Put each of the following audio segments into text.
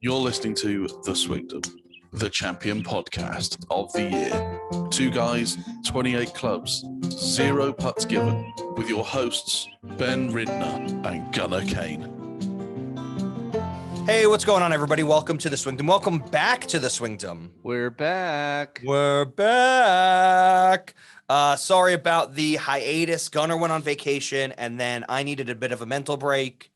You're listening to The Swingdom, the champion podcast of the year. 2 guys, 28 clubs, 0 putts given, with your hosts, Ben Ridner and Gunnar Kane. Hey, what's going on, everybody? Welcome to The Swingdom. Welcome back to The Swingdom. We're back. We're back. Sorry about the hiatus. Gunnar went on vacation, and then I needed a bit of a mental break.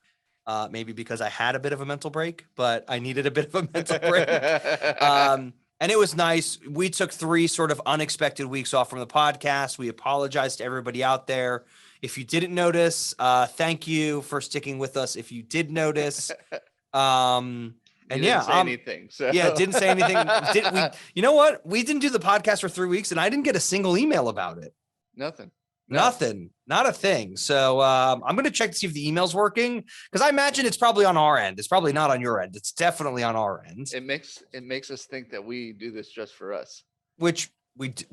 Maybe because I had a bit of a mental break, but I needed a bit of a mental break. And it was nice. We took 3 sort of unexpected weeks off from the podcast. We apologize to everybody out there. If you didn't notice, thank you for sticking with us. If you did notice, didn't say anything. So. Yeah, didn't say anything. You know what? We didn't do the podcast for 3 weeks, and I didn't get a single email about it. Nothing. Not a thing. So I'm going to check to see if the email's working, because I imagine it's probably on our end. It's probably not on your end. It's definitely on our end. It makes us think that we do this just for us, which we do.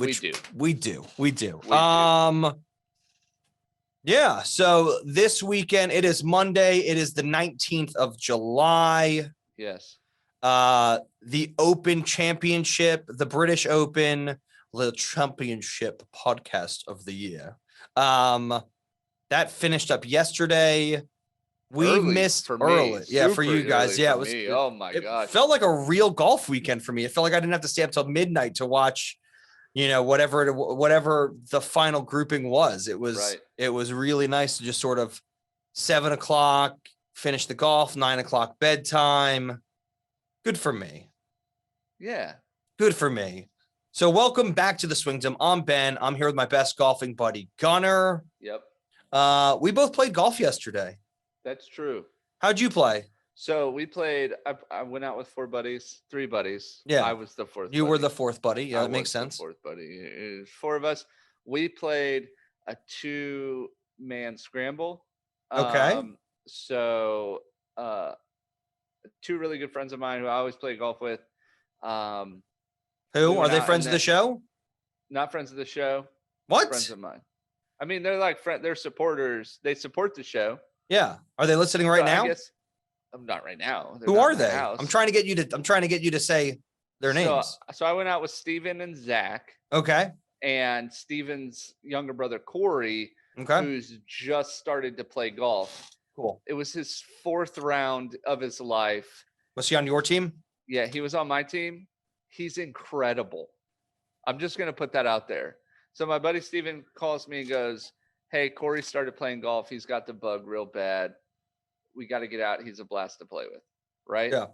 Yeah. So this weekend, it is Monday. It is the 19th of July. Yes. The Open Championship, the British Open, the Championship podcast of the year. That finished up yesterday. We missed early. Yeah, for you guys. Yeah, it was. Oh my gosh. It felt like a real golf weekend for me. It felt like I didn't have to stay up till midnight to watch, whatever the final grouping was. It was right. It was really nice to just sort of 7 o'clock, finish the golf, 9 o'clock bedtime. Good for me. Yeah. Good for me. So welcome back to The Swingdom. I'm Ben. I'm here with my best golfing buddy, Gunnar. Yep. We both played golf yesterday. That's true. How'd you play? So we played, I went out with 3 buddies. Yeah. I was the 4th You were the 4th buddy. Yeah, that makes sense. The 4th buddy. It was 4 of us. We played a 2-man scramble. Okay. So 2 really good friends of mine who I always play golf with. Who are they? Friends of the show? Not friends of the show. What? Friends of mine. I mean, they're like they're supporters. They support the show. Yeah. Are they listening right now? I guess I'm not right now. Who are they? I'm trying to get you to say their names. So I went out with Steven and Zach. Okay. And Steven's younger brother Corey, who's just started to play golf. Cool. It was his 4th round of his life. Was he on your team? Yeah, he was on my team. He's incredible. I'm just going to put that out there. So my buddy Steven calls me and goes, "Hey, Corey started playing golf. He's got the bug real bad. We got to get out. He's a blast to play with." Right? Yeah.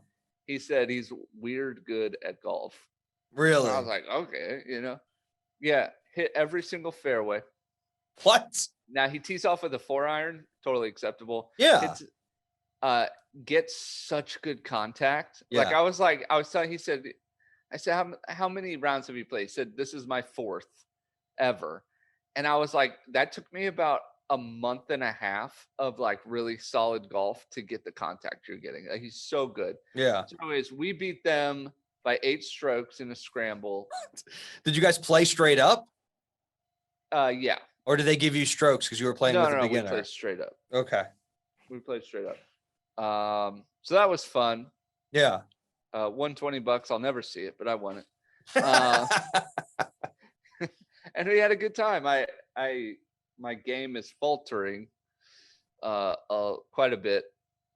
He said he's weird good at golf. Really? And I was like, okay, Yeah, hit every single fairway. What? Now he tees off with a 4-iron, totally acceptable. Yeah. Gets such good contact. Yeah. I said, how many rounds have you played? He said, this is my 4th ever. And I was like, that took me about a month and a half of like really solid golf to get the contact you're getting. Like, he's so good. Yeah. So anyways, we beat them by 8 strokes in a scramble. Did you guys play straight up? Yeah. Or did they give you strokes because you were playing with a beginner? We played straight up. Okay. We played straight up. So that was fun. Yeah. Won $20. I'll never see it, but I won it. And we had a good time. My game is faltering quite a bit,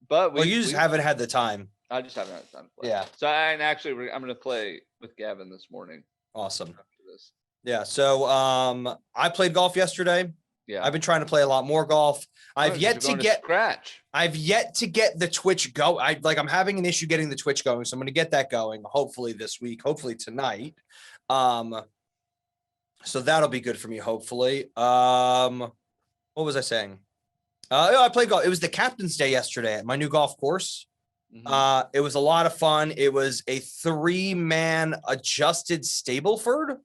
but you just haven't had the time. I just haven't had the time to play. Yeah. So I'm going to play with Gavin this morning. Awesome. After this. Yeah. So I played golf yesterday. Yeah. I've been trying to play a lot more golf. I've yet to get the Twitch go. I'm having an issue getting the Twitch going, so I'm going to get that going hopefully this week, hopefully tonight. So that'll be good for me, hopefully. What was I saying? I played golf. It was the Captain's Day yesterday at my new golf course. Mm-hmm. It was a lot of fun. It was a 3-man adjusted Stableford.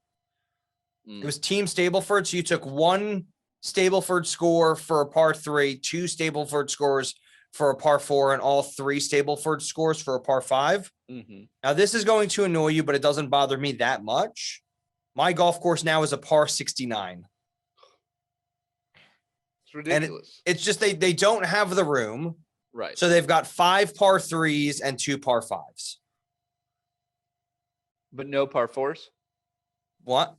It was Team Stableford. So you took 1 Stableford score for a par 3, 2 Stableford scores for a par 4, and all 3 Stableford scores for a par 5. Mm-hmm. Now, this is going to annoy you, but it doesn't bother me that much. My golf course now is a par 69. It's ridiculous. And it's just they don't have the room. Right. So they've got 5 par 3s and 2 par 5s. But no par 4s? What?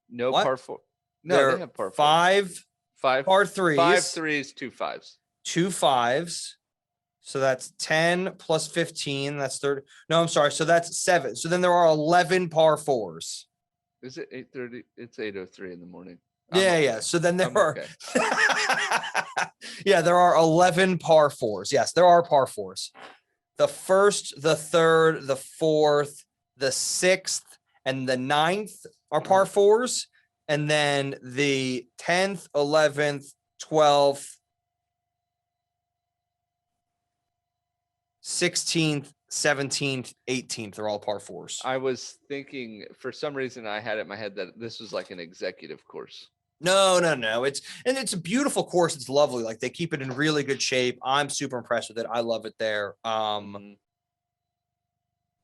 No What? par 4. No, There they have par 4s. 5 5 par 3s. 5 3s, 2 5s. 2 5s. So that's 10 plus 15. That's 30. No, I'm sorry. So that's 7. So then there are 11 par 4s. Is it 8:30? It's 8:03 in the morning. Yeah, yeah. Okay. So then there I'm are okay. yeah, there are 11 par 4s. Yes, there are par 4s. The first, the third, the fourth, the sixth, and the ninth are par 4s. And then the 10th, 11th, 12th, 16th, 17th, 18th are all par 4s. I was thinking, for some reason, I had it in my head that this was like an executive course. No. It's a beautiful course. It's lovely. Like they keep it in really good shape. I'm super impressed with it. I love it there.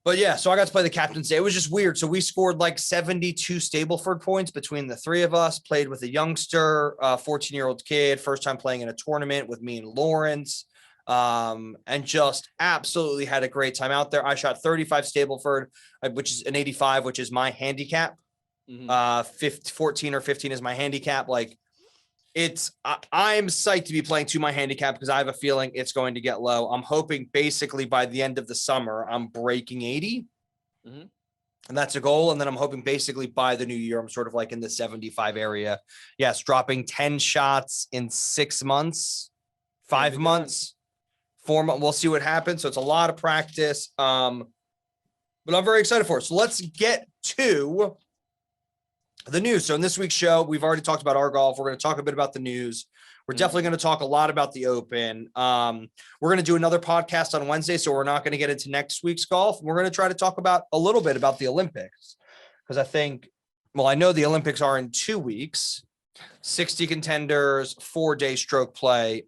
But yeah, so I got to play the captain's day. It was just weird. So we scored like 72 Stableford points between the 3 of us, played with a youngster, 14-year-old kid, first time playing in a tournament with me and Lawrence, and just absolutely had a great time out there. I shot 35 Stableford, which is an 85, which is my handicap. 14 or 15 is my handicap. Like I'm psyched to be playing to my handicap because I have a feeling it's going to get low. I'm hoping basically by the end of the summer, I'm breaking 80. And that's a goal. And then I'm hoping basically by the new year, I'm sort of like in the 75 area. Yes. Dropping 10 shots in 6 months, 5 months, 4 months. We'll see what happens. So it's a lot of practice. But I'm very excited for it. So let's get to the news. So in this week's show, we've already talked about our golf. We're going to talk a bit about the news. We're definitely going to talk a lot about the Open. We're going to do another podcast on Wednesday, so we're not going to get into next week's golf. We're going to try to talk about a little bit about the Olympics because I know the Olympics are in 2 weeks, 60 contenders, 4-day stroke play.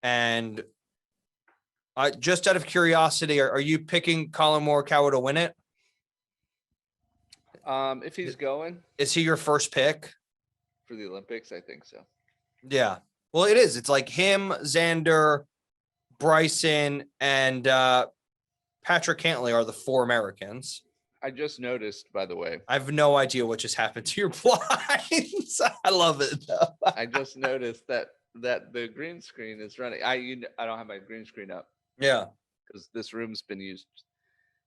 And just out of curiosity, are you picking Collin Morikawa to win it? If he's going, is he your first pick for the Olympics? I think so. Yeah. Well, it is. It's like him, Xander, Bryson, and Patrick Cantlay are the 4 Americans. I just noticed, by the way. I have no idea what just happened to your blinds. I love it though. I just noticed that the green screen is running. I don't have my green screen up. Yeah. Because this room's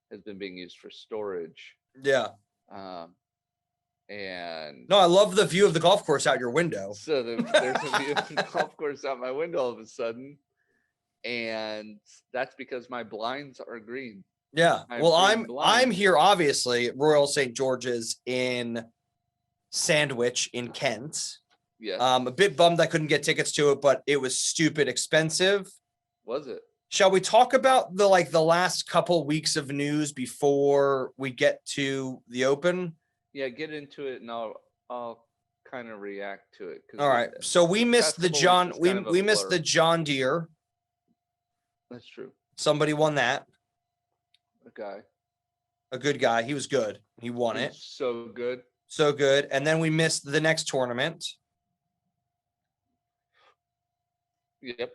has been being used for storage. Yeah. And no, I love the view of the golf course out your window. So there's a view of the golf course out my window all of a sudden, and that's because my blinds are green. Yeah, well, I'm here obviously at Royal St. George's in Sandwich in Kent. Yeah. A bit bummed I couldn't get tickets to it, but it was stupid expensive. Was it? Shall we talk about the last couple weeks of news before we get to the Open? Yeah, get into it and I'll kind of react to it. All right. So we missed the John we missed the John Deere. That's true. Somebody won that. A good guy. He was good. He won it. So good. So good. And then we missed the next tournament. Yep.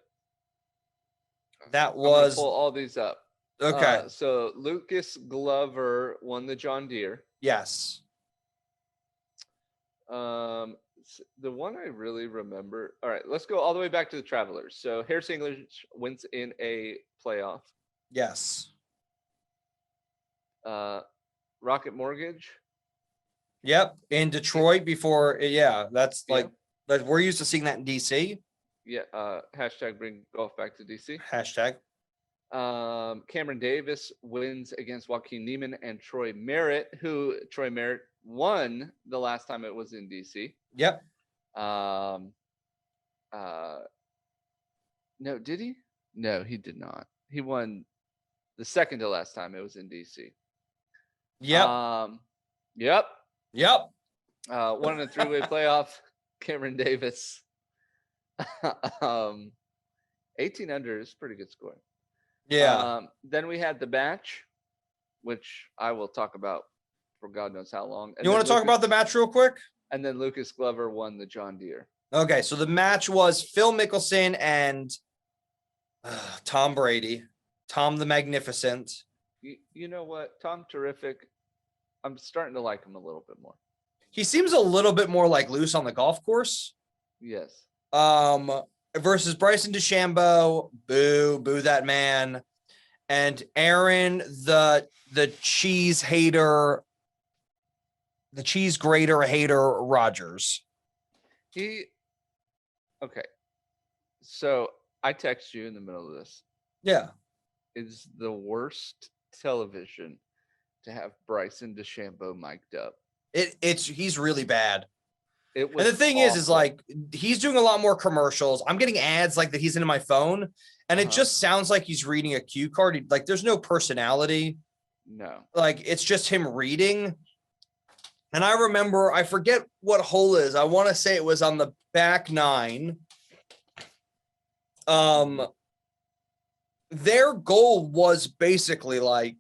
That was pull all these up. Okay. So Lucas Glover won the John Deere. Yes. The one I really remember. All right, let's go all the way back to the Travelers. So Harris English wins in a playoff. Yes. Rocket Mortgage. Yep, in Detroit before. Yeah, that's like we're used to seeing that in DC. Yeah. Hashtag bring golf back to DC. Hashtag. Cameron Davis wins against Joaquin Neiman and Troy Merritt, who Troy Merritt won the last time it was in DC. Yep. No, did he? No, he did not. He won the second to last time it was in DC. Yep. Yep. Won in a 3-way playoff. Cameron Davis. 18 under is pretty good score. Yeah. Then we had the match, which I will talk about for God knows how long. And you want to talk about the match real quick? And then Lucas Glover won the John Deere. Okay, so the match was Phil Mickelson and Tom Brady, Tom the Magnificent. You know what? Tom Terrific. I'm starting to like him a little bit more. He seems a little bit more like loose on the golf course. Yes. Versus Bryson DeChambeau, boo that man. And Aaron, the cheese hater, the cheese grater hater Rodgers. Okay. So I text you in the middle of this. Yeah. Is the worst television to have Bryson DeChambeau mic'd up. He's really bad. It was and the thing awful. is like he's doing a lot more commercials. I'm getting ads like that he's into my phone, and it just sounds like he's reading a cue card. Like there's no personality. No. Like it's just him reading. And I remember, I forget what hole is. I want to say it was on the back nine. Their goal was basically like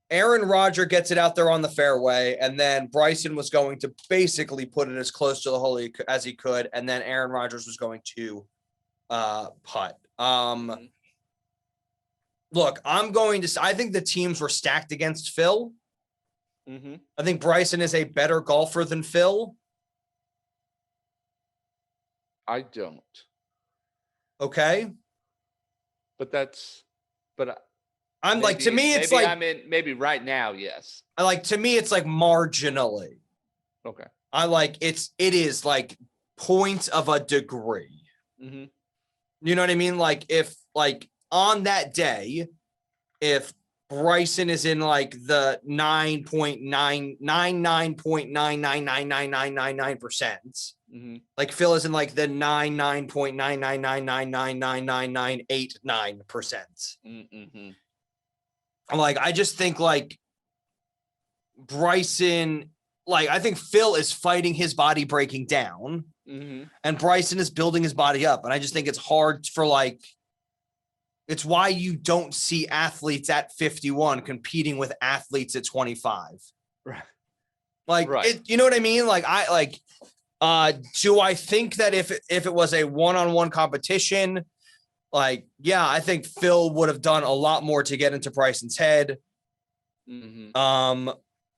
Aaron Rodgers gets it out there on the fairway, and then Bryson was going to basically put it as close to the hole as he could, and then Aaron Rodgers was going to putt. Look, I think the teams were stacked against Phil. I think Bryson is a better golfer than Phil. I don't. Okay. I'm like, to me, it's like, maybe right now, yes. To me, it's like marginally. Okay. It is like points of a degree. You know what I mean? Like if on that day, if Bryson is in like the 9.999999999%. Like Phil is in like the 99.999999989%. I just think like Bryson, I think Phil is fighting his body breaking down, and Bryson is building his body up. And I just think it's hard for it's why you don't see athletes at 51 competing with athletes at 25. Right. You know what I mean? Do I think that if it was a one-on-one competition, yeah, I think Phil would have done a lot more to get into Bryson's head.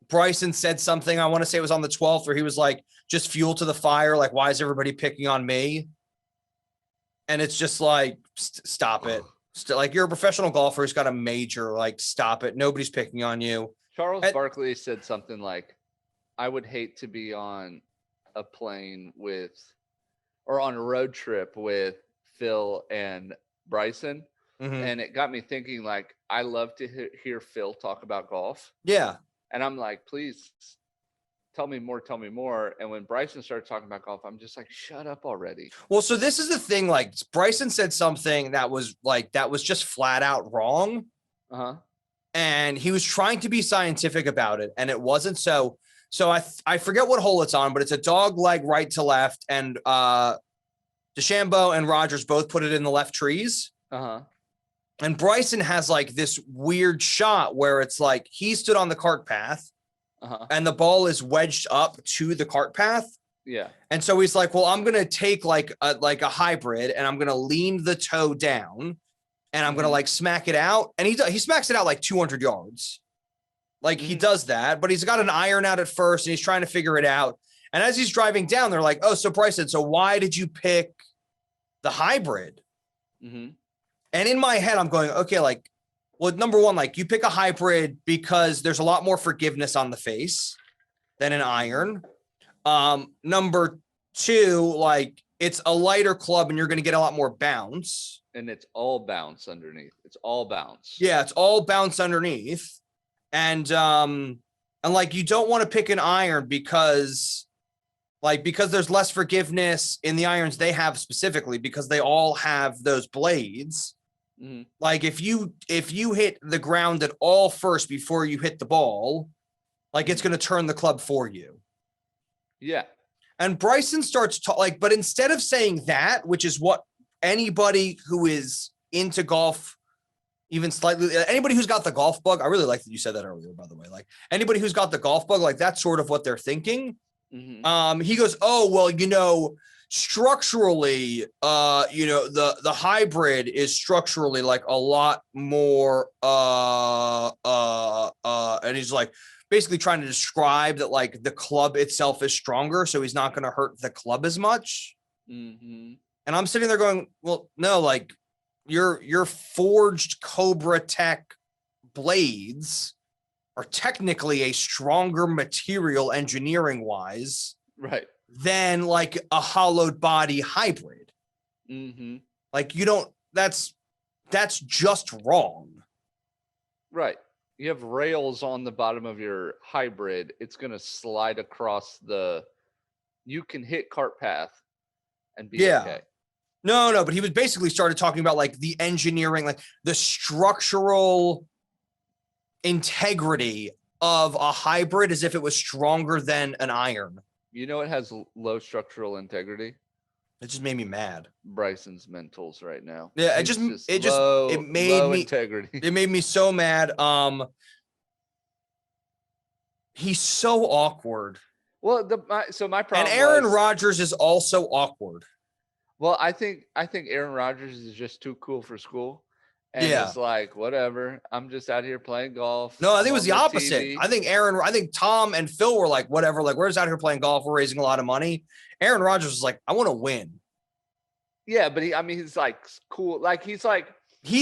Bryson said something, I want to say it was on the 12th, where he was like, just fuel to the fire. Like, why is everybody picking on me? And it's just like, stop it. You're a professional golfer who's got a major, stop it. Nobody's picking on you. Charles Barkley said something like, I would hate to be on a plane or on a road trip with Phil and Bryson. And it got me thinking, I love to hear Phil talk about golf. Yeah. And I'm like, please tell me more. And when Bryson started talking about golf, I'm just like, shut up already. Well, so this is the thing, Bryson said something that was just flat out wrong. And he was trying to be scientific about it, and it wasn't. So I forget what hole it's on, but it's a dog leg right to left, and DeChambeau and Rodgers both put it in the left trees. And Bryson has this weird shot where it's he stood on the cart path, and the ball is wedged up to the cart path. Yeah. And so he's like, well, I'm going to take a hybrid, and I'm going to lean the toe down, and I'm going to smack it out. And he smacks it out 200 yards. He does that, but he's got an iron out at first, and he's trying to figure it out. And as he's driving down, they're like, oh, so Bryson, so why did you pick the hybrid? And in my head, I'm going, okay, well, number one, you pick a hybrid because there's a lot more forgiveness on the face than an iron. Number two, it's a lighter club and you're going to get a lot more bounce. And it's all bounce underneath. It's all bounce. Yeah, it's all bounce underneath. And you don't want to pick an iron because there's less forgiveness in the irons they have specifically, because they all have those blades. If you hit the ground at all first before you hit the ball, it's going to turn the club for you. Yeah. And Bryson starts but instead of saying that, which is what anybody who is into golf, even slightly, anybody who's got the golf bug, I really like that you said that earlier, by the way, anybody who's got the golf bug, that's sort of what they're thinking. He goes, oh, well, structurally, the hybrid is structurally like a lot more, and he's like basically trying to describe that like the club itself is stronger, so he's not going to hurt the club as much. Mm-hmm. And I'm sitting there going, well, no, like your forged Cobra Tech blades are technically a stronger material engineering wise Right. than like a hollowed body hybrid. Mm-hmm. Like that's just wrong. Right. You have rails on the bottom of your hybrid. It's going to slide across you can hit cart path and be okay. No, but he was basically started talking about like the engineering, like the structural integrity of a hybrid as if it was stronger than an iron. You know, it has low structural integrity. It just made me mad. Bryson's mentals right now. Yeah, it made low integrity. It made me so mad. He's so awkward. Well, my problem. And Aaron Rodgers is also awkward. Well, I think Aaron Rodgers is just too cool for school. And it's like, whatever. I'm just out here playing golf. No, I think it was the opposite. TV. I think Tom and Phil were like, whatever, like we're just out here playing golf. We're raising a lot of money. Aaron Rodgers was like, I want to win. Yeah, but he's like cool. Like he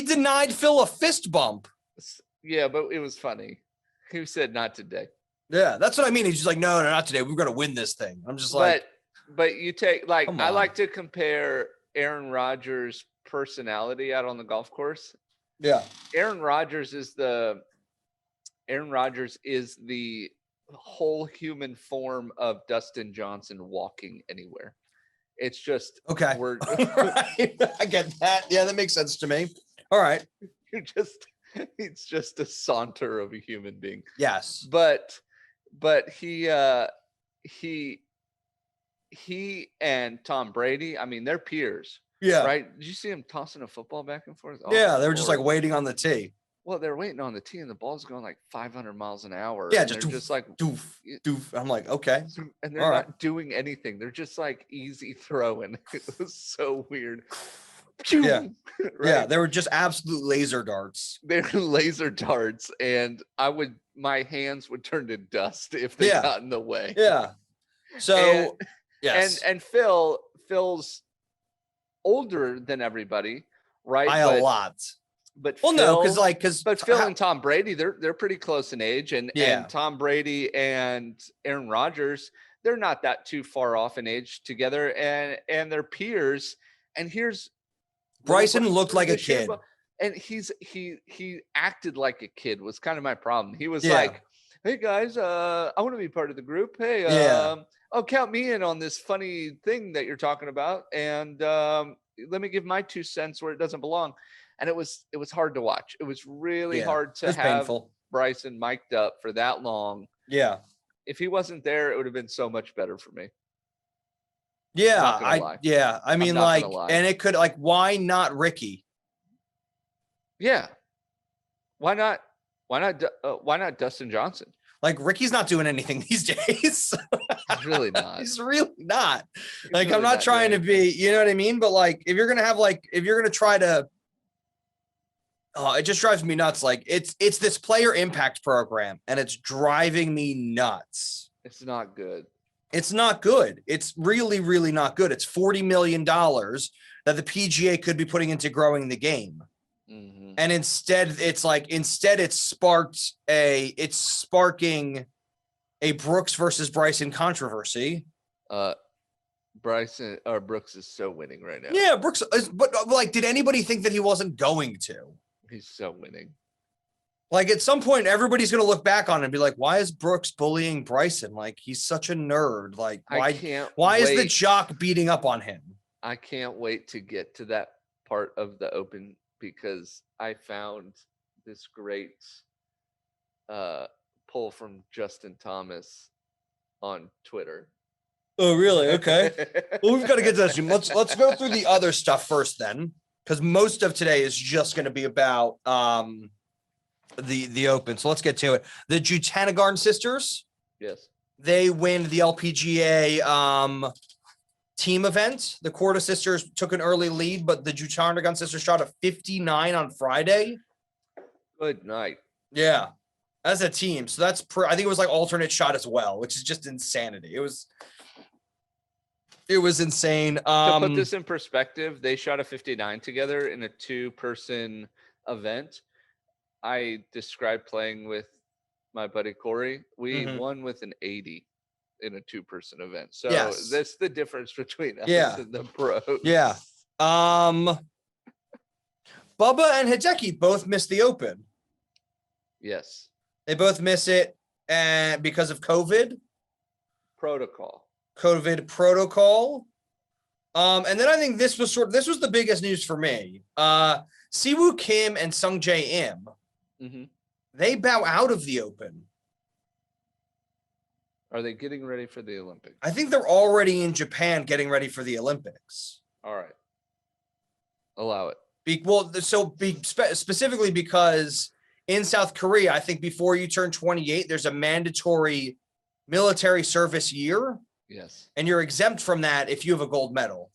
denied Phil a fist bump. Yeah, but it was funny. He said not today. Yeah, that's what I mean. He's just like, no, not today. We're going to win this thing. I'm just like, but you take like, I like to compare Aaron Rodgers' personality out on the golf course. Yeah. Aaron Rodgers is the whole human form of Dustin Johnson walking anywhere. It's just okay. Right. I get that. Yeah, that makes sense to me. All right. It's just a saunter of a human being. Yes. But he and Tom Brady, I mean, they're peers. Yeah. Right. Did you see him tossing a football back and forth? Oh, yeah. They were just like waiting on the tee. Well, they're waiting on the tee and the ball's going like 500 miles an hour. Yeah. Just like doof, doof. I'm like, okay. And they're not doing anything. They're just like easy throwing. It was so weird. Yeah. Right? Yeah. They were just absolute laser darts. They're laser darts. And my hands would turn to dust if they got in the way. Yeah. So, yes. And Phil's older than everybody, right? By a lot. But Phil and Tom Brady, they're pretty close in age, and Tom Brady and Aaron Rodgers, they're not that too far off in age together, and they're peers. And here's Bryson looked like a kid, and he acted like a kid was kind of my problem. He was like, "Hey guys, I want to be part of the group. Hey, count me in on this funny thing that you're talking about, and let me give my 2 cents where it doesn't belong." And it was hard to watch. It was really hard to have painful. Bryson mic'd up for that long. Yeah. If he wasn't there, it would have been so much better for me. Yeah. I mean, like, and it could, like, why not Ricky? Yeah. Why not Dustin Johnson? Like, Ricky's not doing anything these days. He's really not. He's really not. Like, I'm not trying to be, you know what I mean? But like, if you're going to try to, it just drives me nuts. Like it's this player impact program and it's driving me nuts. It's not good. It's not good. It's really, really not good. It's $40 million that the PGA could be putting into growing the game. Mm-hmm. And instead it's sparking a Brooks versus Bryson controversy. Brooks is so winning right now. Yeah, Brooks is, but like, did anybody think that he wasn't going to? He's so winning. Like at some point, everybody's going to look back on it and be like, why is Brooks bullying Bryson? Like he's such a nerd. Like why is the jock beating up on him? I can't wait to get to that part of the Open because I found this great poll from Justin Thomas on Twitter. Oh, really? Okay. Well, we've got to get to this. Let's go through the other stuff first then. Because most of today is just going to be about the Open. So let's get to it. The Jutanagarn sisters. Yes. They win the LPGA team event. The Korda sisters took an early lead, but the Juchandragon sisters shot a 59 on Friday. Good night. Yeah, as a team. So that's I think it was like alternate shot as well, which is just insanity. It was insane. To put this in perspective, they shot a 59 together in a 2-person event. I described playing with my buddy Corey. We won with an 80 in a 2-person event. So that's the difference between us and the pros. Yeah. Bubba and Hideki both missed the Open. Yes. They both miss it because of COVID protocol. And then I think this was the biggest news for me. Siwoo Kim and Sungjae Im, they bow out of the Open. Are they getting ready for the Olympics? I think they're already in Japan getting ready for the Olympics. All right. Allow it. Specifically because in South Korea, I think before you turn 28, there's a mandatory military service year. Yes. And you're exempt from that if you have a gold medal.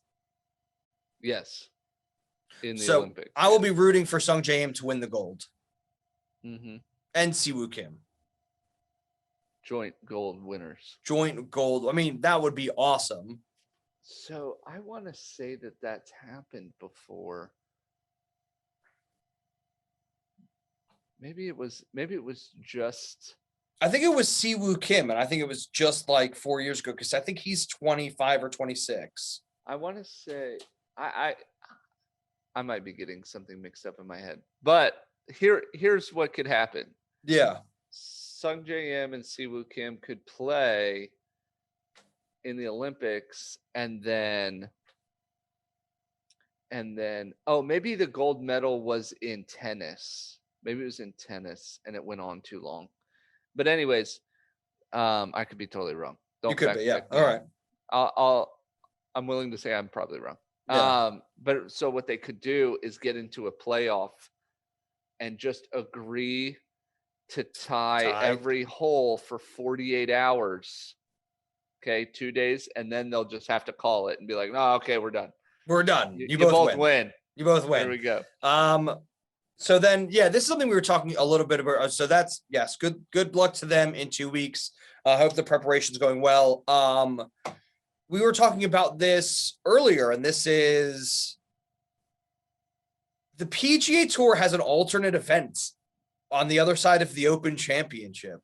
Yes. In the Olympics. I will be rooting for Sungjae Im to win the gold. Mm-hmm. And Siwoo Kim. Joint gold winners. Joint gold. I mean, that would be awesome. So I want to say that that's happened before. Maybe it was just. I think it was Siwoo Kim, and I think it was just like 4 years ago because I think he's 25 or 26. I want to say I might be getting something mixed up in my head, but here's what could happen. Yeah, Sungjae Im and Siwoo Kim could play in the Olympics, and then maybe the gold medal was in tennis. Maybe it was in tennis, and it went on too long. But anyways, I could be totally wrong. You could be, yeah. All right. I'm willing to say I'm probably wrong. Yeah. But so what they could do is get into a playoff and just agree to tie every hole for 48 hours. Okay, 2 days, and then they'll just have to call it and be like, "No, okay, we're done. We're done. You both win. You both win. There we go." So then, this is something we were talking a little bit about. So that's, yes, good luck to them in 2 weeks. I hope the preparation's going well. We were talking about this earlier, and this is the PGA Tour has an alternate event on the other side of the Open Championship.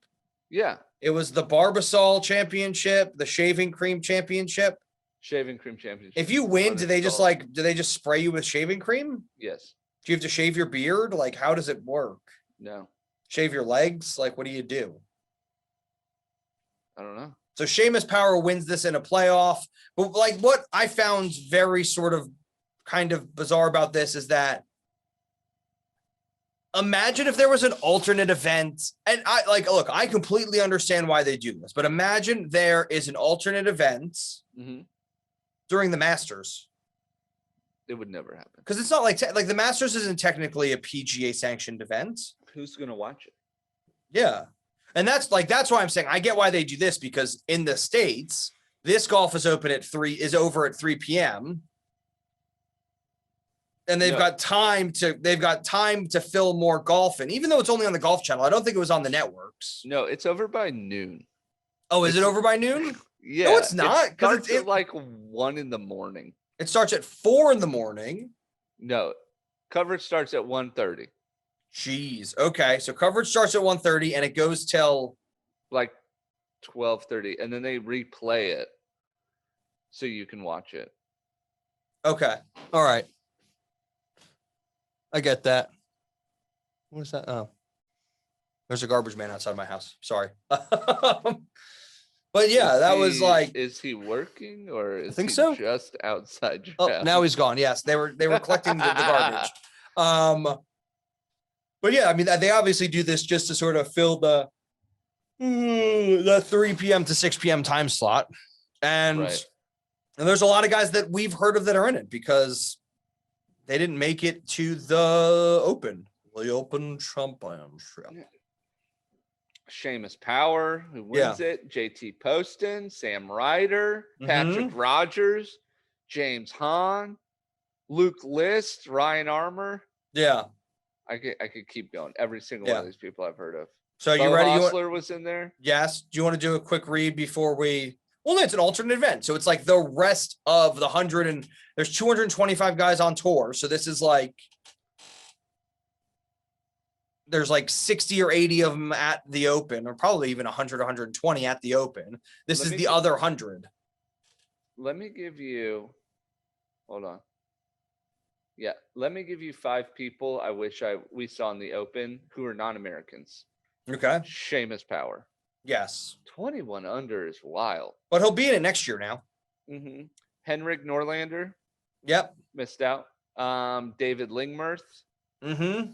Yeah. It was the Barbasol Championship, the Shaving Cream Championship. Shaving Cream Championship. If you win, do they just spray you with shaving cream? Yes. Do you have to shave your beard? Like, how does it work? No. Shave your legs? Like, what do you do? I don't know. So Seamus Power wins this in a playoff. But like what I found very sort of kind of bizarre about this is that imagine if there was an alternate event. And I completely understand why they do this, but imagine there is an alternate event during the Masters. It would never happen. Because it's not like the Masters isn't technically a PGA sanctioned event. Who's going to watch it? Yeah. And that's why I'm saying I get why they do this, because in the States, this golf is over at 3 p.m. And they've got time to fill more golf in, even though it's only on the Golf Channel. I don't think it was on the networks. No, it's over by noon. Oh, is it over by noon? Yeah. No, it's not. It starts at like 1 a.m. It starts at 4 a.m. No, coverage starts at 1:30. Jeez. Okay, so coverage starts at 1:30 and it goes till like 12:30, and then they replay it so you can watch it. Okay. All right. I get that. What is that? Oh, there's a garbage man outside my house. Sorry. But yeah, was like. Is he working, or is he so. Just outside your house? Now he's gone. Yes, they were collecting the garbage. But yeah, I mean, they obviously do this just to sort of fill the 3 p.m. to 6 p.m. time slot, and there's a lot of guys that we've heard of that are in it because they didn't make it to the Open Championship. Seamus Power, who wins it, JT Poston, Sam Ryder, Patrick Rogers, James Hahn, Luke List, Ryan Armour. Yeah. I could keep going. Every single one of these people I've heard of. So you Bo ready? Hostler was in there. Yes. Do you want to do a quick read before we? Well, it's an alternate event, so it's like the rest of the 100 and there's 225 guys on tour. So this is like there's like 60 or 80 of them at the Open, or probably even 100, 120 at the Open. This is the other 100. Let me give you. Hold on. Yeah, let me give you 5 people I wish we saw in the Open who are non-Americans. Okay. Seamus Power. Yes. 21 under is wild. But he'll be in it next year now. Mm-hmm. Henrik Norlander. Yep. Missed out. David Lingmerth. Mm-hmm.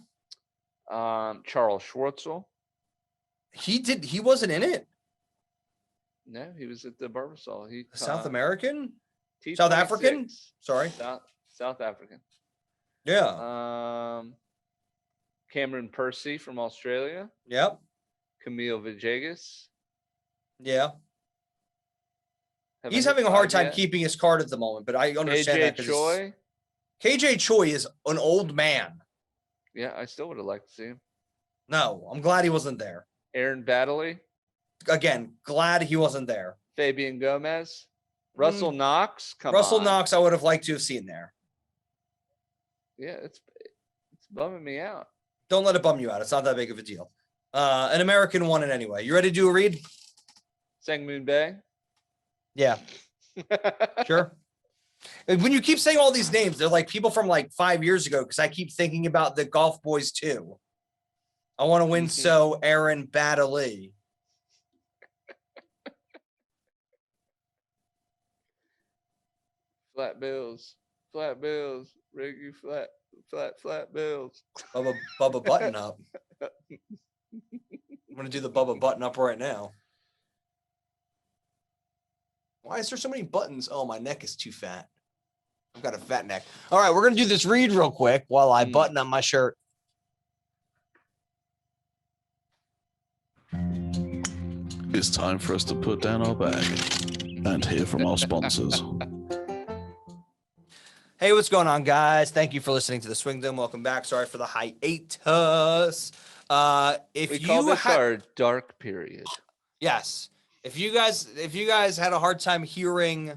Charles Schwartzel. He wasn't in it. No, he was at the Barbasol. He South American? T26. South African? Sorry. South African. Yeah. Cameron Percy from Australia. Yep. Camille Villegas. Yeah. He's having a hard time keeping his card at the moment, but I understand that. Choi. KJ Choi is an old man. Yeah, I still would have liked to see him. No, I'm glad he wasn't there. Aaron Baddeley. Again, glad he wasn't there. Fabian Gomez. Russell Knox. Russell Knox, I would have liked to have seen there. Yeah, it's bumming me out. Don't let it bum you out. It's not that big of a deal. An American won it anyway. You ready to do a read? Sangmoon Bay. Yeah. Sure. When you keep saying all these names, they're like people from like 5 years ago because I keep thinking about the Golf Boys too. I want to win, so Aaron Baddeley. Flat bills. Rig you flat bills. Bubba Button Up. I'm going to do the Bubba Button Up right now. Why is there so many buttons? Oh, my neck is too fat. I've got a fat neck. All right, we're going to do this read real quick while I button up my shirt. It's time for us to put down our bag and hear from our sponsors. Hey, what's going on, guys? Thank you for listening to the Swingdom. Welcome back. Sorry for the hiatus. If we you call this our dark period. Yes. If you guys had a hard time hearing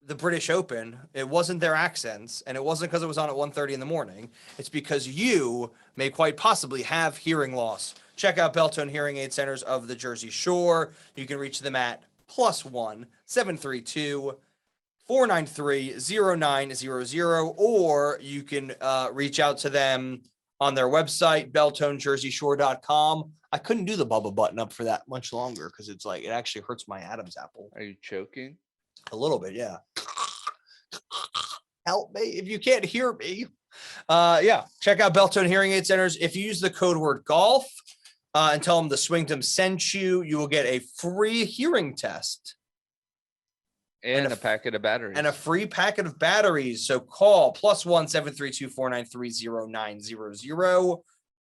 the British Open, it wasn't their accents, and it wasn't because it was on at 1:30 in the morning. It's because you may quite possibly have hearing loss. Check out Beltone Hearing Aid Centers of the Jersey Shore. You can reach them at +1 732 493-0900, or you can reach out to them on their website, beltonejerseyshore.com. I couldn't do the Bubba Button Up for that much longer because it's like it actually hurts my Adam's apple. Are you choking? A little bit, yeah. Help me if you can't hear me. Yeah, check out Beltone Hearing Aid Centers. If you use the code word golf and tell them the Swingdom sent you, you will get a free hearing test. And a packet of batteries. And a free packet of batteries. So call +1 732 493-0900,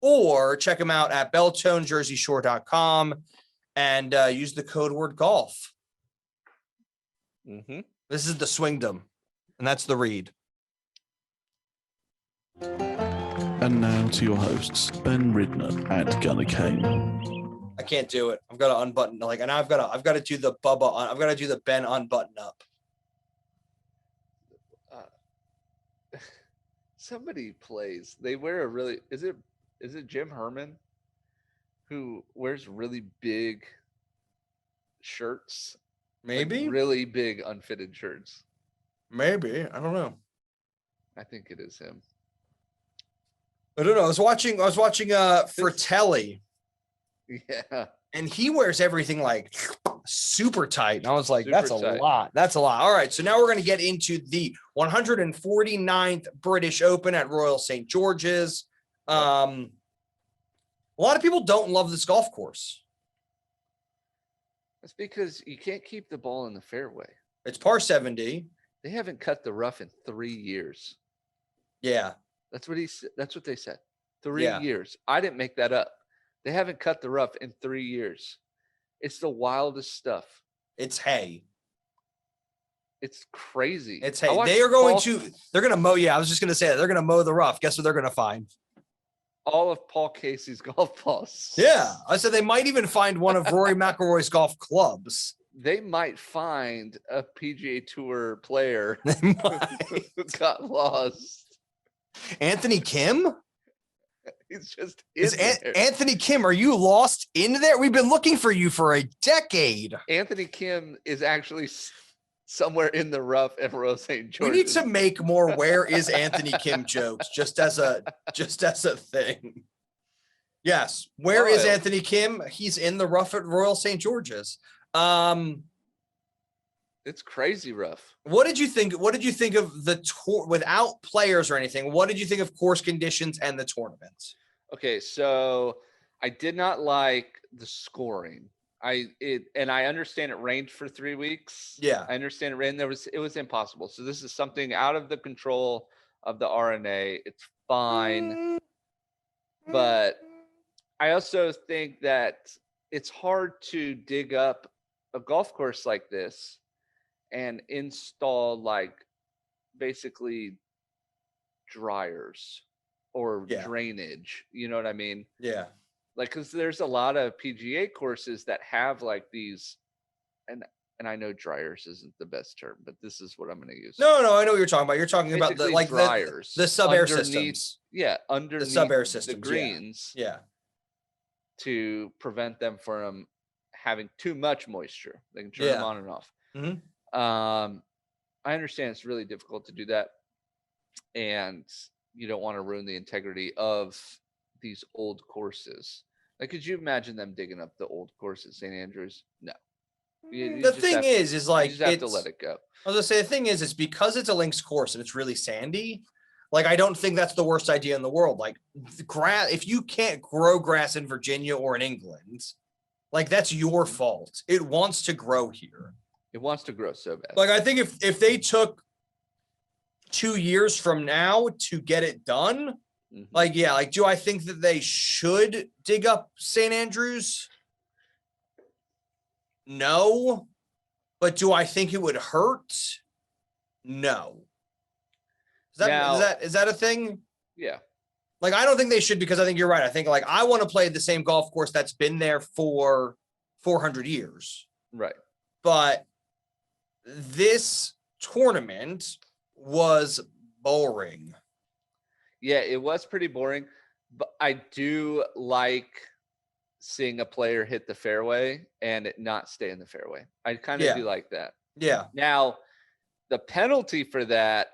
or check them out at beltonejerseyshore.com and use the code word golf. Mm-hmm. This is the Swingdom, and that's the read. And now to your hosts, Ben Ridner and Gunnar Kane. I can't do it. I've got to unbutton. And I've got to do the Bubba. I've got to do the Ben unbutton up. Somebody plays. They wear a really. Is it Jim Herman, who wears really big shirts? Maybe like really big unfitted shirts. Maybe I don't know. I think it is him. I don't know. I was watching Fratelli. Yeah. And he wears everything like super tight. And I was like, that's a tight. lot. That's a lot. All right. So now we're going to get into the 149th British Open at Royal St. George's. A lot of people don't love this golf course. That's because you can't keep the ball in the fairway. It's par 70. They haven't cut the rough in 3 years. Yeah. That's what they said. 3 years. I didn't make that up. They haven't cut the rough in 3 years. It's the wildest stuff. It's hay. It's crazy. It's I hey, watched they are going Paul- to. They're going to mow. Yeah, I was just going to say that. They're going to mow the rough. Guess what they're going to find? all of Paul Casey's golf balls. Yeah, I said they might even find one of Rory McIlroy's golf clubs. They might find a PGA Tour player They might. who got lost. Anthony Kim? He's just Is in there. Anthony Kim, are you lost in there? We've been looking for you for a decade. Anthony Kim is actually somewhere in the rough at Royal St. George. We need to make more "Where is Anthony Kim" jokes just as a thing. Yes, where is Wild. Anthony Kim? He's in the rough at Royal St. George's. It's crazy rough. What did you think? What did you think of the tour without players or anything? What did you think of course conditions and the tournament? Okay, so I did not like the scoring. And I understand it rained for 3 weeks. Yeah. I understand it rained. It was impossible. So this is something out of the control of the RNA. It's fine. But I also think that it's hard to dig up a golf course like this and install like basically dryers or Yeah. drainage. You know what I mean? Yeah. Like, because there's a lot of PGA courses that have like these, and I know dryers isn't the best term, but this is what I'm going to use. No, I know what you're talking about. You're talking about the Basically like dryers, the sub-air underneath- systems. Yeah, underneath sub-air the systems, yeah. greens Yeah. to prevent them from having too much moisture. They can turn them Yeah. on and off. Mhm. I understand it's really difficult to do that, and you don't want to ruin the integrity of these old courses. Like, could you imagine them digging up the old course at St. Andrews? No. You The just thing have- is you like just have to it's- let it go. I was gonna say the thing is, it's because it's a links course and it's really sandy. Like, I don't think that's the worst idea in the world. Like, the grass, if you can't grow grass in Virginia or in England, like that's your fault. It wants to grow here. It wants to grow so bad. Like, I think if they took 2 years from now to get it done, Mhm. like, yeah, like, do I think that they should dig up St. Andrews? No. But do I think it would hurt? No. Is that a thing? Yeah. Like, I don't think they should, because I think you're right. I think like I want to play the same golf course that's been there for 400 years. Right. But this tournament was boring. Yeah, it was pretty boring, but I do like seeing a player hit the fairway and it not stay in the fairway. I kind of Yeah. do like that. Yeah. Now, the penalty for that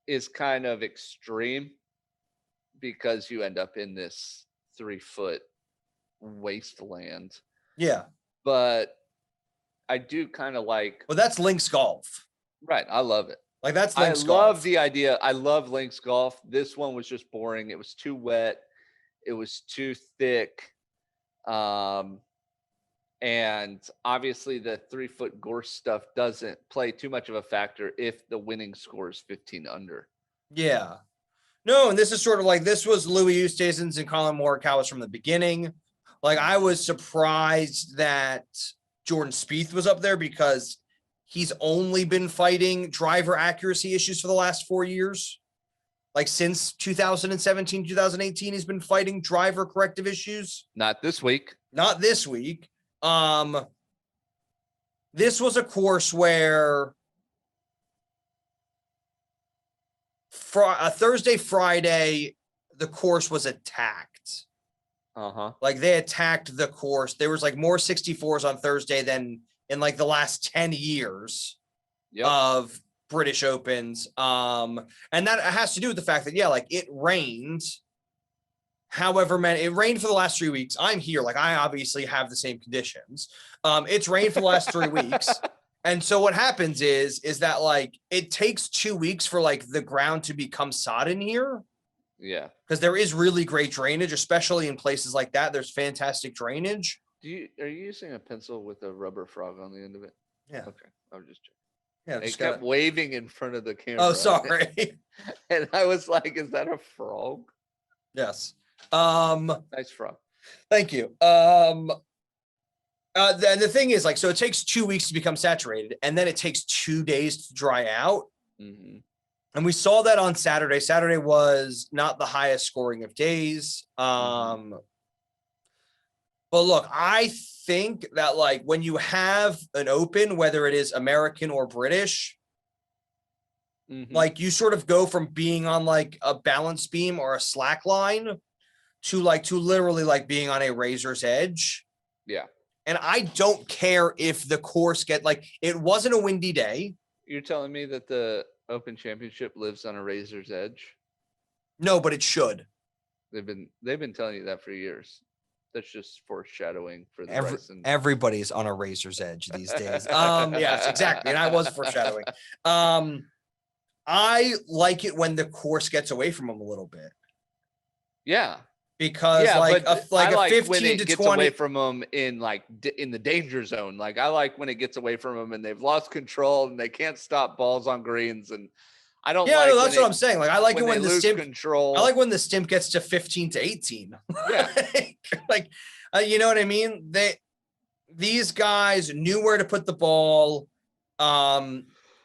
is kind of extreme because you end up in this 3-foot wasteland. Yeah. But I do kind of like, Well, that's links golf. right, I love it. Like, that's I links love golf. the idea. I love links golf. This one was just boring. It was too wet. It was too thick. And obviously the 3-foot gorse stuff doesn't play too much of a factor if the winning score is 15 under. Yeah. No, and this is sort of like, this was Louis Oosthuizen's and Collin Morikawa's from the beginning. Like, I was surprised that Jordan Spieth was up there because he's only been fighting driver accuracy issues for the last 4 years. Like, since 2017, 2018, he's been fighting driver corrective issues. Not this week. Not this week. This was a course where Thursday, Friday, the course was attacked. Uh-huh. Like, they attacked the course. There was like more 64s on Thursday than in like the last 10 years Yep. of British Opens. And that has to do with the fact that, yeah, like, it rained. However, man, it rained for the last 3 weeks. I'm here. Like, I obviously have the same conditions. It's rained for the last 3 weeks. And so what happens is that like it takes 2 weeks for like the ground to become sodden here, Yeah. because there is really great drainage, especially in places like that. There's fantastic drainage. Are you using a pencil with a rubber frog on the end of it? Yeah. Okay. I was just checking. Yeah. It Just kept gotta, waving in front of the camera. oh, sorry. And I was like, is that a frog? Yes. Nice frog. Thank you. The thing is, like, so it takes 2 weeks to become saturated, and then it takes 2 days to dry out. Mm-hmm. And we saw that on Saturday. Saturday was not the highest scoring of days. But look, I think that, like, when you have an Open, whether it is American or British, like, you sort of go from being on like a balance beam or a slack line to literally like being on a razor's edge. Yeah. And I don't care if the course it wasn't a windy day. You're telling me that the Open Championship lives on a razor's edge? No, but it should. They've been telling you that for years. That's just foreshadowing for the Everybody's on a razor's edge these days. Yes, exactly. And I was foreshadowing. I like it when the course gets away from them a little bit. Yeah. Because a 15 when it to gets 20 away from them in the danger zone. Like, I like when it gets away from them and they've lost control and they can't stop balls on greens. And I don't. Yeah, no, that's what I'm saying. Like, I like it when the stimp control. I like when the stimp gets to 15 to 18. Yeah. You know what I mean? These guys knew where to put the ball.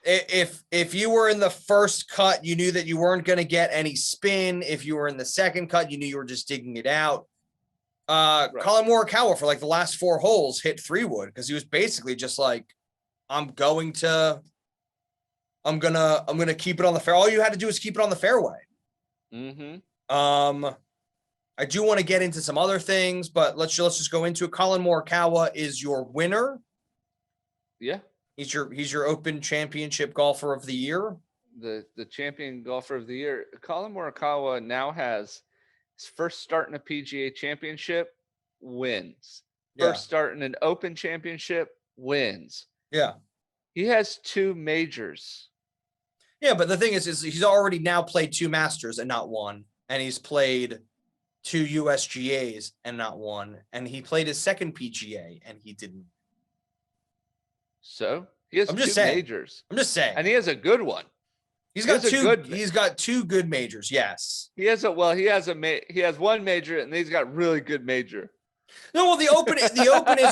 If you were in the first cut, you knew that you weren't going to get any spin. If you were in the second cut, you knew you were just digging it out. Right. Collin Morikawa for like the last 4 holes hit 3-wood because he was basically just like, I'm gonna keep it on the fair. All you had to do is keep it on the fairway. I do want to get into some other things, but let's just go into it. Collin Morikawa is your winner. Yeah. He's your Open Championship golfer of the year. The champion golfer of the year. Collin Morikawa now has his first start in a PGA Championship, wins. First start in an Open Championship, wins. Yeah. He has 2 majors. Yeah, but the thing is he's already now played 2 Masters and not one, and he's played 2 USGAs and not one, and he played his second PGA and he didn't. So he has 2 majors. I'm just saying. And he has a good one. He's got 2 good majors. Yes. He has one major and he's got really good major. No, well, the Open is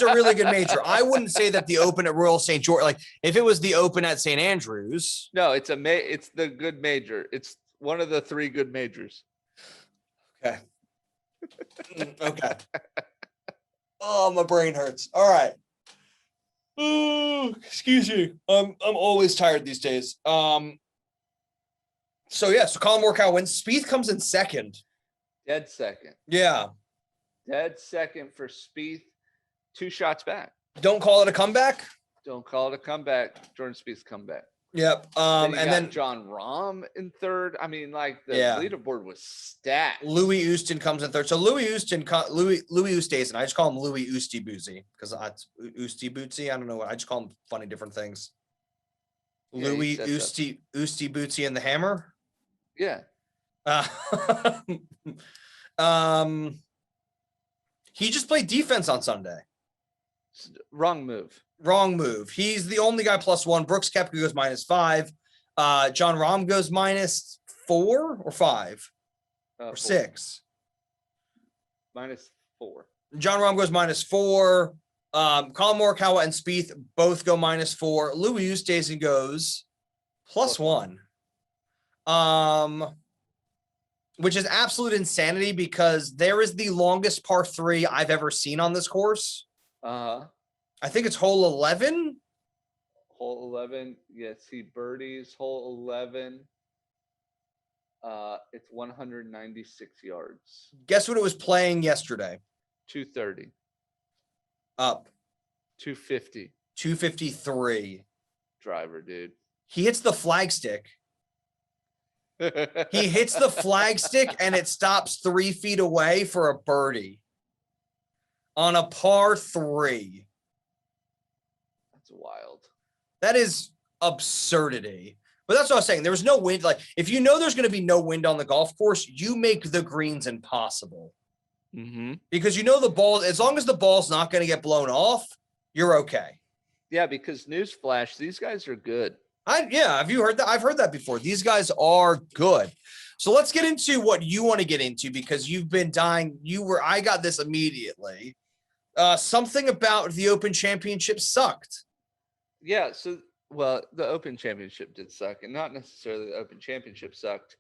a really good major. I wouldn't say that the Open at Royal St. George, like if it was the Open at St. Andrews. No, it's the good major. It's one of the 3 good majors. Okay. Okay. Oh, my brain hurts. All right. Oh, excuse me. I'm always tired these days. So Collin Morikawa wins. Spieth comes in second. Dead second. Yeah. Dead second for Spieth. 2 shots back. Don't call it a comeback. Don't call it a comeback. Jordan Spieth's comeback. Yep. Then Jon Rahm in third. I mean, like the leaderboard was stacked. Louis Oostin comes in third. So Louis Oosthuizen. I just call him Louis Oosty Boozy because it's Oosty Bootsy. I don't know what. I just call him funny different things. Yeah, Louis Oosty Bootsy and the Hammer. Yeah. He just played defense on Sunday. Wrong move. He's the only guy +1. Brooks Koepka goes -5. Jon Rahm goes -4 or 5 or 6. -4. Jon Rahm goes -4. Collin Morikawa and Spieth both go -4. Louis Oosthuizen goes +1. Which is absolute insanity because there is the longest par 3 I've ever seen on this course. I think it's hole 11. Hole 11. Yes, he birdies hole 11. It's 196 yards. Guess what it was playing yesterday? 230. Up. 250. 253. Driver, dude. He hits the flagstick. He hits the flagstick and it stops 3 feet away for a birdie on a par 3. That's wild. That is absurdity. But that's what I was saying. There was no wind. Like, if you know there's going to be no wind on the golf course, you make the greens impossible. Because you know the ball, as long as the ball's not going to get blown off, you're okay. Yeah, because newsflash, these guys are good. Have you heard that? I've heard that before. These guys are good. So let's get into what you want to get into because you've been dying. I got this immediately. Something about the Open Championship sucked. Yeah. So, well, the Open Championship did suck, and not necessarily the Open Championship sucked,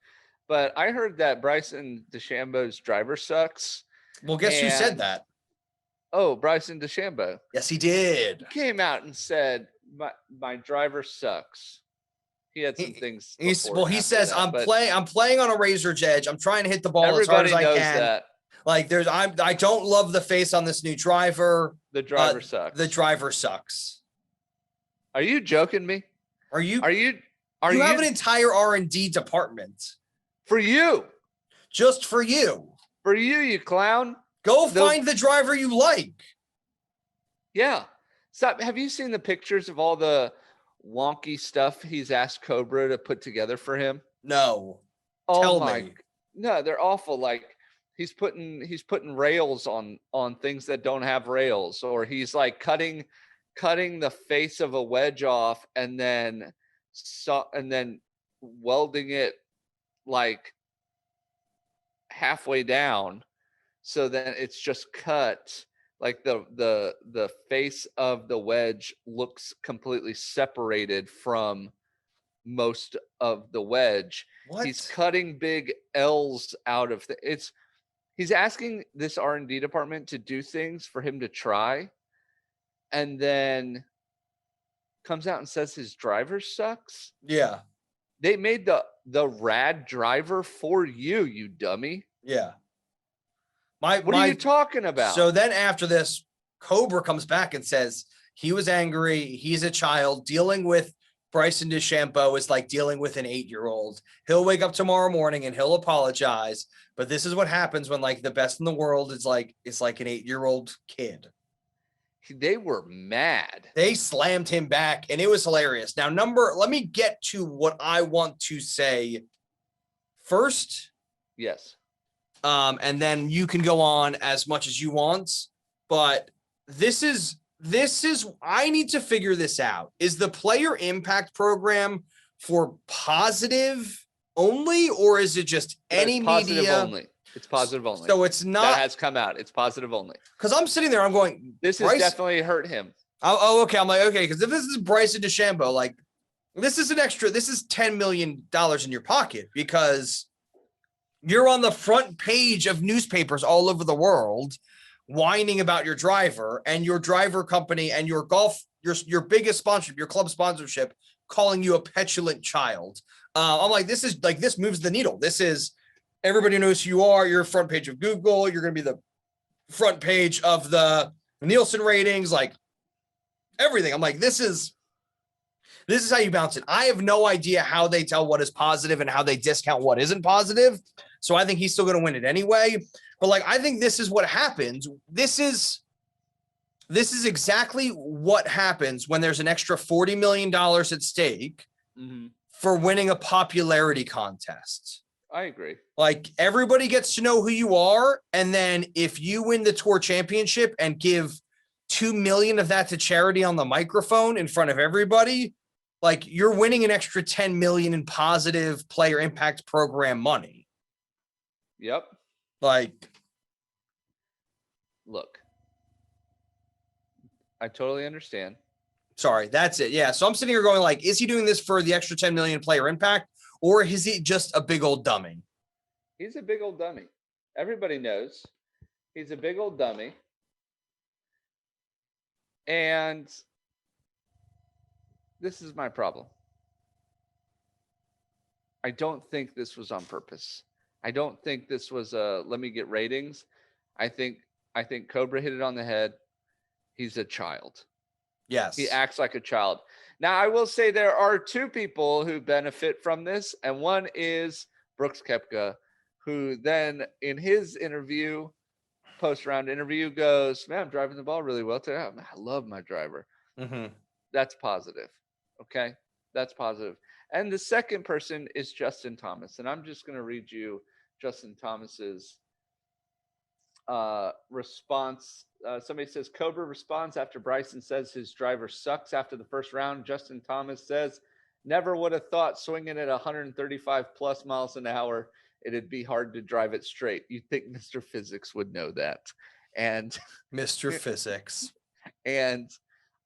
but I heard that Bryson DeChambeau's driver sucks. Well, guess who said And- that? Oh, Bryson DeChambeau Yes, he did. came out and said, my driver sucks. He had some things. He after says, that, but I'm playing on a razor's edge. I'm trying to hit the ball as hard everybody as I knows can. that Like I don't love the face on this new driver. the driver sucks. The driver sucks. Are you joking me? You you have an entire R&D department for you? just for you. For you clown. Go find the driver you like. Yeah. Stop. Have you seen the pictures of all the wonky stuff he's asked Cobra to put together for him? No. Oh Tell my. me. No, they're awful. Like he's putting rails on things that don't have rails, or he's like cutting the face of a wedge off and then welding it like halfway down, so then it's just cut. Like the face of the wedge looks completely separated from most of the wedge. What? He's cutting big L's out of he's asking this R&D department to do things for him to try, and then comes out and says his driver sucks. Yeah. They made the rad driver for you, you dummy. Yeah. What are you talking about? So then after this, Cobra comes back and says he was angry. He's a child. Dealing with Bryson DeChambeau is like dealing with an 8-year-old. He'll wake up tomorrow morning and he'll apologize. But this is what happens when like the best in the world is like, it's like an 8-year-old kid. They were mad. They slammed him back and it was hilarious. Now, let me get to what I want to say first. Yes. And then you can go on as much as you want. But this is, I need to figure this out. Is the player impact program for positive only, or is it just any media? Only. It's positive only. So it's not. That has come out. It's positive only. Because I'm sitting there, I'm going, this has definitely hurt him. Oh, okay. I'm like, okay, because if this is Bryson DeChambeau, like, this is $10 million in your pocket because you're on the front page of newspapers all over the world whining about your driver and your driver company and your your biggest sponsorship, your club sponsorship, calling you a petulant child. I'm like, this moves the needle. This is, everybody knows who you are. You're front page of Google. You're going to be the front page of the Nielsen ratings, like everything. I'm like, this is how you bounce it. I have no idea how they tell what is positive and how they discount what isn't positive. So I think he's still going to win it anyway. But like, I think this is what happens. This is exactly what happens when there's an extra $40 million at stake for winning a popularity contest. I agree. Like, everybody gets to know who you are. And then if you win the tour championship and give $2 million of that to charity on the microphone in front of everybody, like, you're winning an extra $10 million in positive player impact program money. Yep. Like, look, I totally understand. Sorry, that's it. Yeah. So I'm sitting here going like, is he doing this for the extra 10 million player impact, or is he just a big old dummy? He's a big old dummy. Everybody knows he's a big old dummy. And this is my problem. I don't think this was on purpose. I don't think this was let me get ratings. I think Cobra hit it on the head. He's a child. Yes. He acts like a child. Now, I will say there are two people who benefit from this, and one is Brooks Koepka, who then in his interview, post-round interview, goes, man, I'm driving the ball really well today. I love my driver. Mm-hmm. That's positive. Okay? That's positive. And the second person is Justin Thomas. And I'm just going to read you Justin Thomas's response. Somebody says, Cobra responds after Bryson says his driver sucks after the first round. Justin Thomas says, never would have thought swinging at 135 plus miles an hour, it'd be hard to drive it straight. You'd think Mr. Physics would know that. And Mr. Physics. and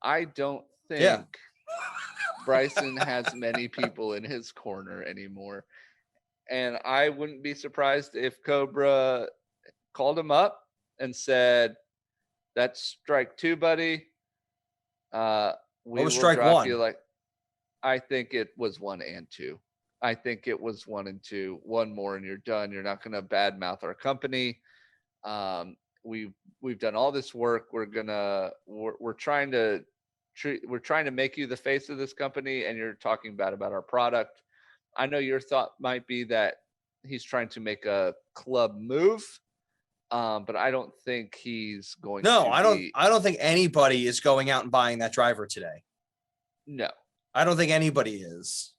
I don't think Bryson has many people in his corner anymore. And I wouldn't be surprised if Cobra called him up and said, "That's strike 2, buddy. We will strike drop 1? you." Like, I think it was 1 and 2. I think it was 1 and 2. One more and you're done. You're not going to badmouth our company. We've done all this work. We're trying to make you the face of this company, and you're talking bad about our product. I know your thought might be that he's trying to make a club move, but I don't think he's going. No, to I don't think anybody is going out and buying that driver today. No, I don't think anybody is.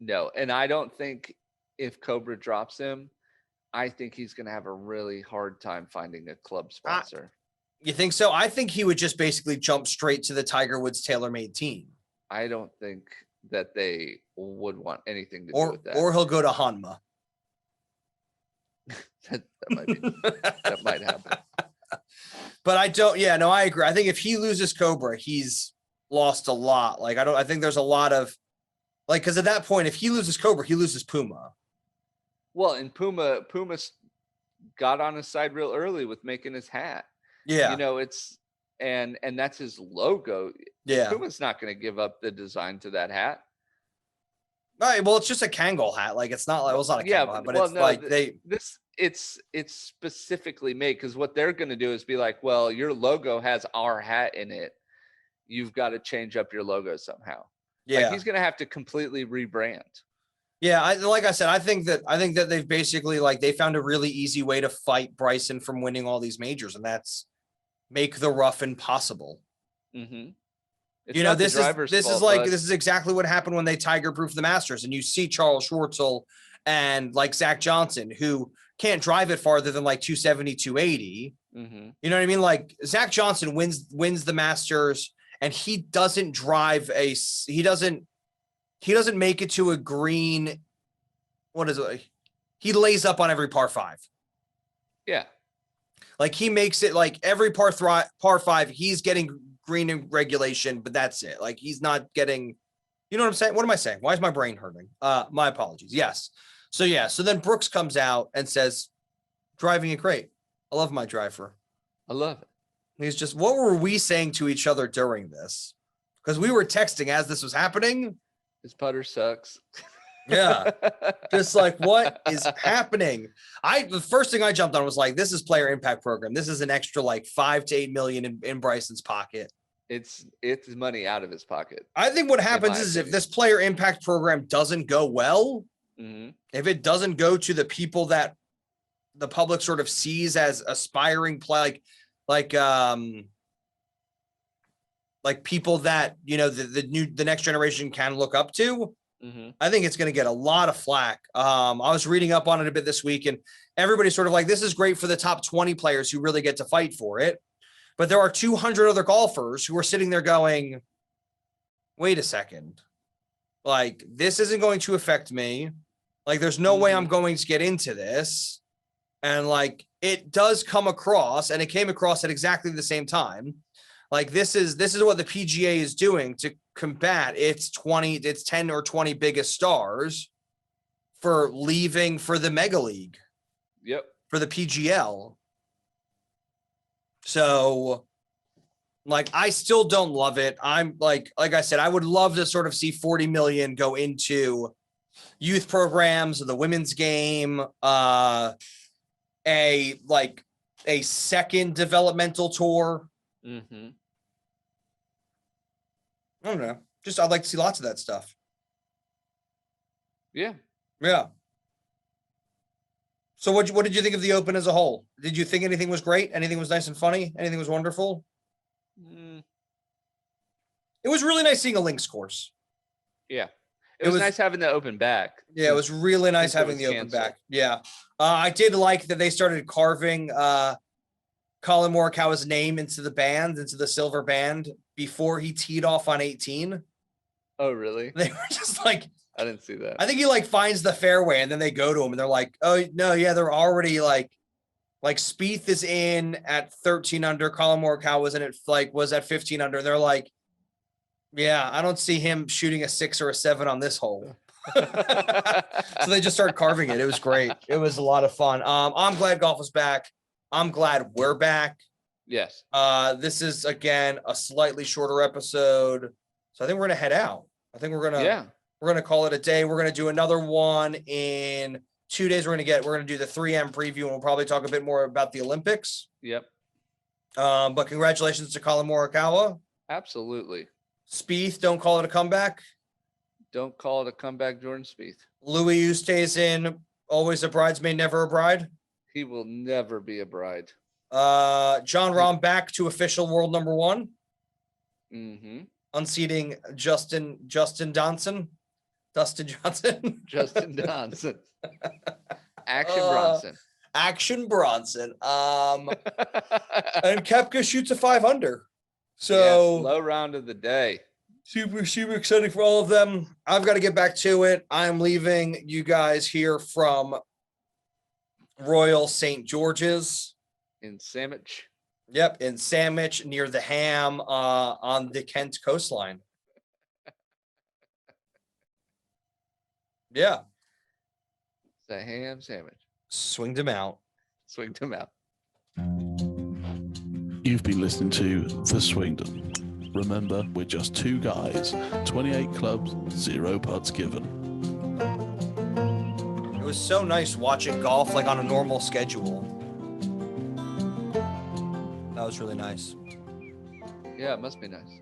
No, and I don't think if Cobra drops him, I think he's going to have a really hard time finding a club sponsor. You think so? I think he would just basically jump straight to the Tiger Woods TaylorMade team. I don't think that they would want anything to do with that. Or he'll go to Hanma. that might happen. But I don't. Yeah, no, I agree. I think if he loses Cobra, he's lost a lot. Like I think there's a lot of because at that point, if he loses Cobra, he loses Puma. Well, and Puma got on his side real early with making his hat. Yeah, it's and that's his logo. Yeah, Puma's not going to give up the design to that hat. Right. Well, it's just a Kangol hat. Like it's not. It was not a Kangol hat, but it's it's specifically made because what they're going to do is be like, well, your logo has our hat in it. You've got to change up your logo somehow. Yeah, he's going to have to completely rebrand. Yeah, like I said, I think that they've basically they found a really easy way to fight Bryson from winning all these majors, and that's make the rough impossible. Mm-hmm. This is exactly what happened when they tiger-proofed the Masters, and you see Charles Schwartzel and Zach Johnson, who can't drive it farther than 270, 280. Mm-hmm. You know what I mean? Zach Johnson wins the Masters, and he doesn't drive he doesn't make it to a green. What is it? He lays up on every par 5. Yeah. He makes it every par 5, he's getting green in regulation, but that's it. He's not getting, you know what I'm saying? What am I saying? Why is my brain hurting? My apologies. Yes. So then Brooks comes out and says, driving it great. I love my driver. I love it. He's just, what were we saying to each other during this? Because we were texting as this was happening. His putter sucks. Yeah. Just what is happening? The first thing I jumped on was this is player impact program. This is an extra 5 to 8 million in Bryson's pocket. It's money out of his pocket. I think what happens is if this player impact program doesn't go well, mm-hmm. if it doesn't go to the people that the public sort of sees as aspiring play, people that the next generation can look up to, mm-hmm. I think it's going to get a lot of flack. I was reading up on it a bit this week, and everybody's sort of this is great for the top 20 players who really get to fight for it. But there are 200 other golfers who are sitting there going, wait a second. This isn't going to affect me. There's no way I'm going to get into this. And it does come across, and it came across at exactly the same time. This is what the PGA is doing to combat its 10 or 20 biggest stars for leaving for the Mega League. Yep. For the PGL. So I still don't love it. I'm like I said, I would love to sort of see 40 million go into youth programs, the women's game, a second developmental tour. Mm-hmm. I don't know. I'd like to see lots of that stuff. Yeah. Yeah. So what did you think of the Open as a whole? Did you think anything was great? Anything was nice and funny? Anything was wonderful? It was really nice seeing a links course. Yeah. It was nice having the Open back. Yeah, it was really nice having the Open back. Yeah. I did like that they started carving Collin Morikawa's name into the silver band before he teed off on 18. Oh, really? They were just I didn't see that. I think he finds the fairway and then they go to him and they're like, oh no, yeah, they're already Like Spieth is in at 13 under. Collin Morikawa was at 15 under. They're like, yeah, I don't see him shooting a 6 or a 7 on this hole. So they just started carving it. It was great. It was a lot of fun. I'm glad golf is back. I'm glad we're back. Yes. This is again a slightly shorter episode. So I think we're gonna head out. I think we're gonna call it a day. We're gonna do another one in 2 days. We're gonna do the 3M preview, and we'll probably talk a bit more about the Olympics. Yep. But congratulations to Collin Morikawa. Absolutely. Spieth, don't call it a comeback. Don't call it a comeback, Jordan Spieth. Louis Yu stays in, always a bridesmaid, never a bride. He will never be a bride. John Rahm back to official world number 1. Mm-hmm. Unseating Dustin Johnson. Justin Johnson. Action Bronson. And Koepka shoots a 5 under. So yes, low round of the day. Super exciting for all of them. I've got to get back to it. I'm leaving you guys here from Royal St. George's. In Sandwich. Yep, in Sandwich near the Ham on the Kent coastline. Yeah. The ham sandwich. Swinged him out. Swinged him out. You've been listening to The Swingdom. Remember, we're just 2 guys, 28 clubs, 0 putts given. It was so nice watching golf like on a normal schedule. That was really nice. Yeah, it must be nice.